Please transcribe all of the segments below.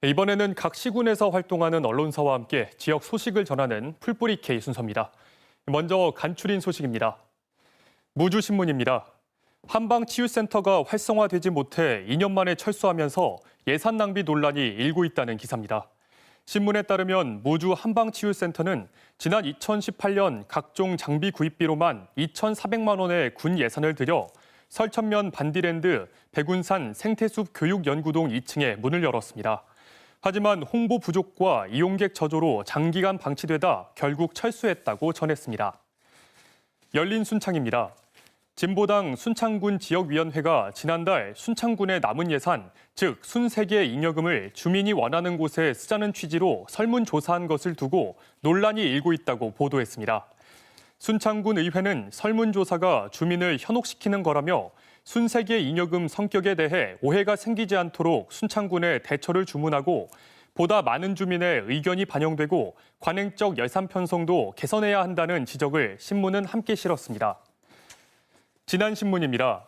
이번에는 각 시군에서 활동하는 언론사와 함께 지역 소식을 전하는 풀뿌리 K 순서입니다. 먼저 간추린 소식입니다. 무주신문입니다. 한방치유센터가 활성화되지 못해 2년 만에 철수하면서 예산 낭비 논란이 일고 있다는 기사입니다. 신문에 따르면 무주 한방치유센터는 지난 2018년 각종 장비 구입비로만 2,400만 원의 군 예산을 들여 설천면 반디랜드 백운산 생태숲 교육연구동 2층에 문을 열었습니다. 하지만 홍보 부족과 이용객 저조로 장기간 방치되다 결국 철수했다고 전했습니다. 열린 순창입니다. 진보당 순창군 지역위원회가 지난달 순창군의 남은 예산, 즉 순세계 잉여금을 주민이 원하는 곳에 쓰자는 취지로 설문조사한 것을 두고 논란이 일고 있다고 보도했습니다. 순창군 의회는 설문조사가 주민을 현혹시키는 거라며 순세계 잉여금 성격에 대해 오해가 생기지 않도록 순창군에 대처를 주문하고 보다 많은 주민의 의견이 반영되고 관행적 예산 편성도 개선해야 한다는 지적을 신문은 함께 실었습니다. 지난 신문입니다.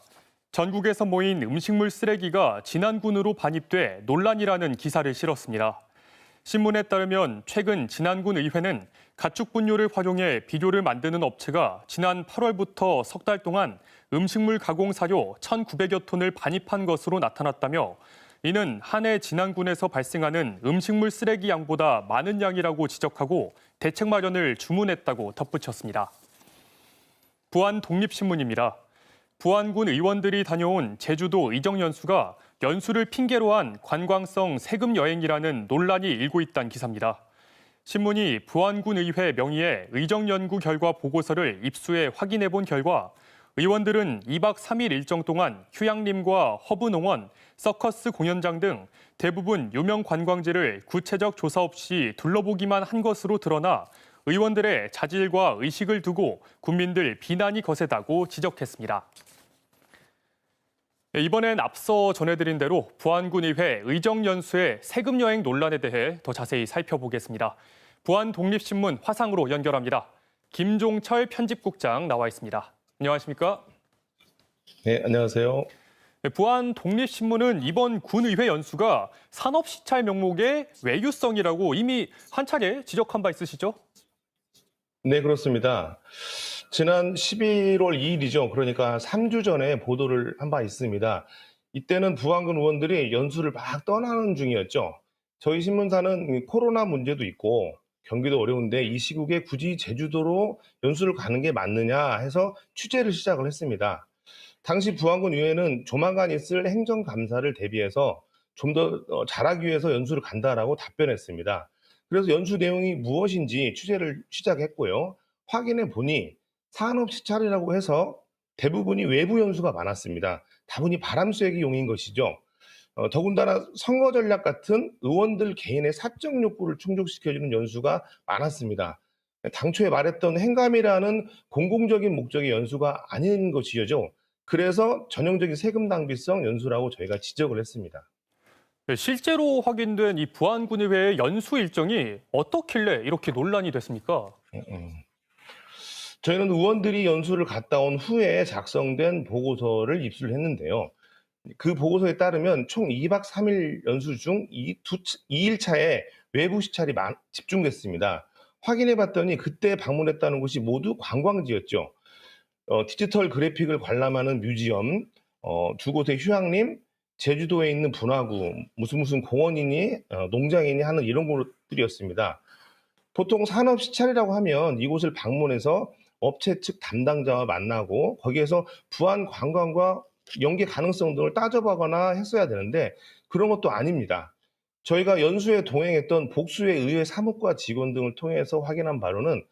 전국에서 모인 음식물 쓰레기가 진안군으로 반입돼 논란이라는 기사를 실었습니다. 신문에 따르면 최근 진안군 의회는 가축 분뇨를 활용해 비료를 만드는 업체가 지난 8월부터 석 달 동안 음식물 가공 사료 1,900여 톤을 반입한 것으로 나타났다며 이는 한 해 진안군에서 발생하는 음식물 쓰레기 양보다 많은 양이라고 지적하고 대책 마련을 주문했다고 덧붙였습니다. 부안 독립신문입니다. 부안군 의원들이 다녀온 제주도 의정 연수가 연수를 핑계로 한 관광성 세금 여행이라는 논란이 일고 있다는 기사입니다. 신문이 부안군 의회 명의의 의정 연구 결과 보고서를 입수해 확인해 본 결과 의원들은 2박 3일 일정 동안 휴양림과 허브농원, 서커스 공연장 등 대부분 유명 관광지를 구체적 조사 없이 둘러보기만 한 것으로 드러나 의원들의 자질과 의식을 두고 국민들 비난이 거세다고 지적했습니다. 이번엔 앞서 전해드린 대로 부안군 의회 의정연수의 세금 여행 논란에 대해 더 자세히 살펴보겠습니다. 부안독립신문 화상으로 연결합니다. 김종철 편집국장 나와 있습니다. 안녕하십니까? 네, 안녕하세요. 부안독립신문은 이번 군의회 연수가 산업시찰 명목의 외유성이라고 이미 한 차례 지적한 바 있으시죠? 네, 그렇습니다. 지난 11월 2일이죠. 그러니까 3주 전에 보도를 한 바 있습니다. 이때는 부안군 의원들이 연수를 막 떠나는 중이었죠. 저희 신문사는 코로나 문제도 있고 경기도 어려운데 이 시국에 굳이 제주도로 연수를 가는 게 맞느냐 해서 취재를 시작을 했습니다. 당시 부안군 의회는 조만간 있을 행정감사를 대비해서 좀 더 잘하기 위해서 연수를 간다라고 답변했습니다. 그래서 연수 내용이 무엇인지 취재를 시작했고요. 확인해 보니 산업시찰이라고 해서 대부분이 외부 연수가 많았습니다. 다분히 바람 쐬기용인 것이죠. 더군다나 선거 전략 같은 의원들 개인의 사적 욕구를 충족시켜주는 연수가 많았습니다. 당초에 말했던 행감이라는 공공적인 목적의 연수가 아닌 것이죠. 그래서 전형적인 세금 낭비성 연수라고 저희가 지적을 했습니다. 실제로 확인된 이 부안군의회의 연수 일정이 어떻길래 이렇게 논란이 됐습니까? 저희는 의원들이 연수를 갔다 온 후에 작성된 보고서를 입수를 했는데요. 그 보고서에 따르면 총 2박 3일 연수 중 2일차에 외부 시찰이 집중됐습니다. 확인해 봤더니 그때 방문했다는 곳이 모두 관광지였죠. 디지털 그래픽을 관람하는 뮤지엄, 두 곳의 휴양림, 제주도에 있는 분화구, 무슨 공원이니 농장이니 하는 이런 곳들이었습니다. 보통 산업시찰이라고 하면 이곳을 방문해서 업체 측 담당자와 만나고 거기에서 부안 관광과 연계 가능성 등을 따져보거나 했어야 되는데 그런 것도 아닙니다. 저희가 연수에 동행했던 복수의 의회 사무과 직원 등을 통해서 확인한 바로는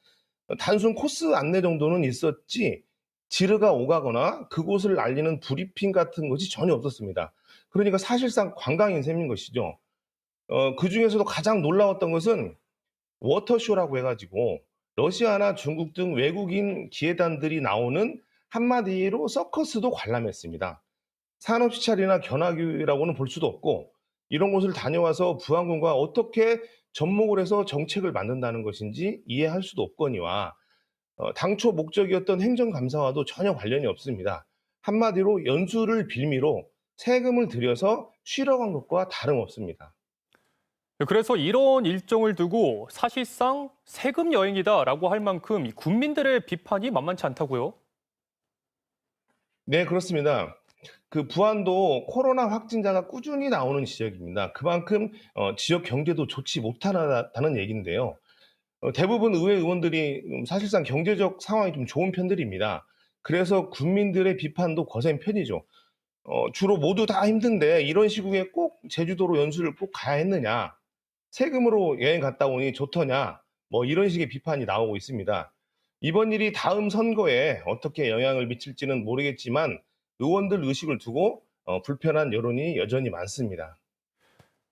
단순 코스 안내 정도는 있었지 지르가 오가거나 그곳을 알리는 브리핑 같은 것이 전혀 없었습니다. 그러니까 사실상 관광인 셈인 것이죠. 그 중에서도 가장 놀라웠던 것은 워터쇼라고 해가지고 러시아나 중국 등 외국인 기회단들이 나오는 한마디로 서커스도 관람했습니다. 산업시찰이나 견학이라고는 볼 수도 없고 이런 곳을 다녀와서 부안군과 어떻게 접목을 해서 정책을 만든다는 것인지 이해할 수도 없거니와 당초 목적이었던 행정감사와도 전혀 관련이 없습니다. 한마디로 연수를 빌미로 세금을 들여서 쉬러 간 것과 다름없습니다. 그래서 이런 일정을 두고 사실상 세금 여행이다라고 할 만큼 이 국민들의 비판이 만만치 않다고요? 네, 그렇습니다. 그 부안도 코로나 확진자가 꾸준히 나오는 지역입니다. 그만큼 지역 경제도 좋지 못하다는 얘기인데요. 대부분 의회 의원들이 사실상 경제적 상황이 좀 좋은 편들입니다. 그래서 국민들의 비판도 거센 편이죠. 주로 모두 다 힘든데 이런 시국에 꼭 제주도로 연수를 꼭 가야 했느냐? 세금으로 여행 갔다 오니 좋더냐? 뭐 이런 식의 비판이 나오고 있습니다. 이번 일이 다음 선거에 어떻게 영향을 미칠지는 모르겠지만 의원들 의식을 두고 불편한 여론이 여전히 많습니다.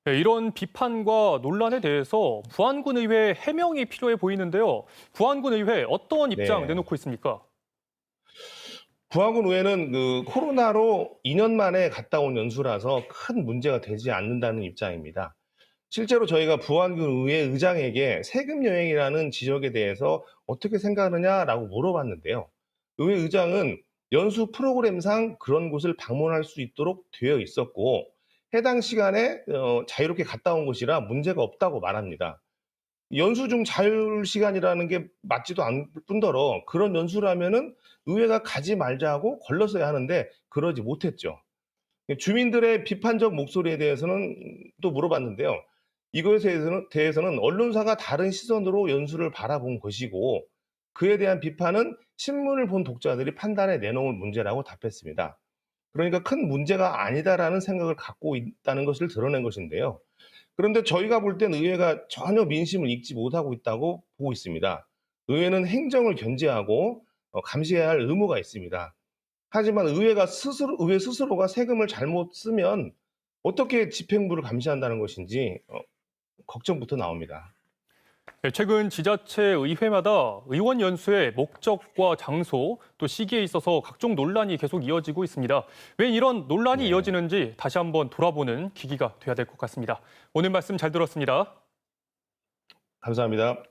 네, 이런 비판과 논란에 대해서 부안군 의회 해명이 필요해 보이는데요. 부안군 의회 어떤 입장 네. 내놓고 있습니까? 부안군 의회는 그 코로나로 2년 만에 갔다 온 연수라서 큰 문제가 되지 않는다는 입장입니다. 실제로 저희가 부안군 의회 의장에게 세금 여행이라는 지적에 대해서 어떻게 생각하느냐라고 물어봤는데요. 의회 의장은 연수 프로그램상 그런 곳을 방문할 수 있도록 되어 있었고 해당 시간에 자유롭게 갔다 온 것이라 문제가 없다고 말합니다. 연수 중 자율 시간이라는 게 맞지도 않을 뿐더러 그런 연수라면은 의회가 가지 말자고 걸렀어야 하는데 그러지 못했죠. 주민들의 비판적 목소리에 대해서는 또 물어봤는데요. 이것에 대해서는 언론사가 다른 시선으로 연수를 바라본 것이고 그에 대한 비판은 신문을 본 독자들이 판단해 내놓은 문제라고 답했습니다. 그러니까 큰 문제가 아니다라는 생각을 갖고 있다는 것을 드러낸 것인데요. 그런데 저희가 볼 땐 의회가 전혀 민심을 읽지 못하고 있다고 보고 있습니다. 의회는 행정을 견제하고 감시해야 할 의무가 있습니다. 하지만 의회 스스로가 세금을 잘못 쓰면 어떻게 집행부를 감시한다는 것인지 걱정부터 나옵니다. 네, 최근 지자체 의회마다 의원 연수의 목적과 장소 또 시기에 있어서 각종 논란이 계속 이어지고 있습니다. 왜 이런 논란이 네, 이어지는지 다시 한번 돌아보는 계기가 돼야 될 것 같습니다. 오늘 말씀 잘 들었습니다. 감사합니다.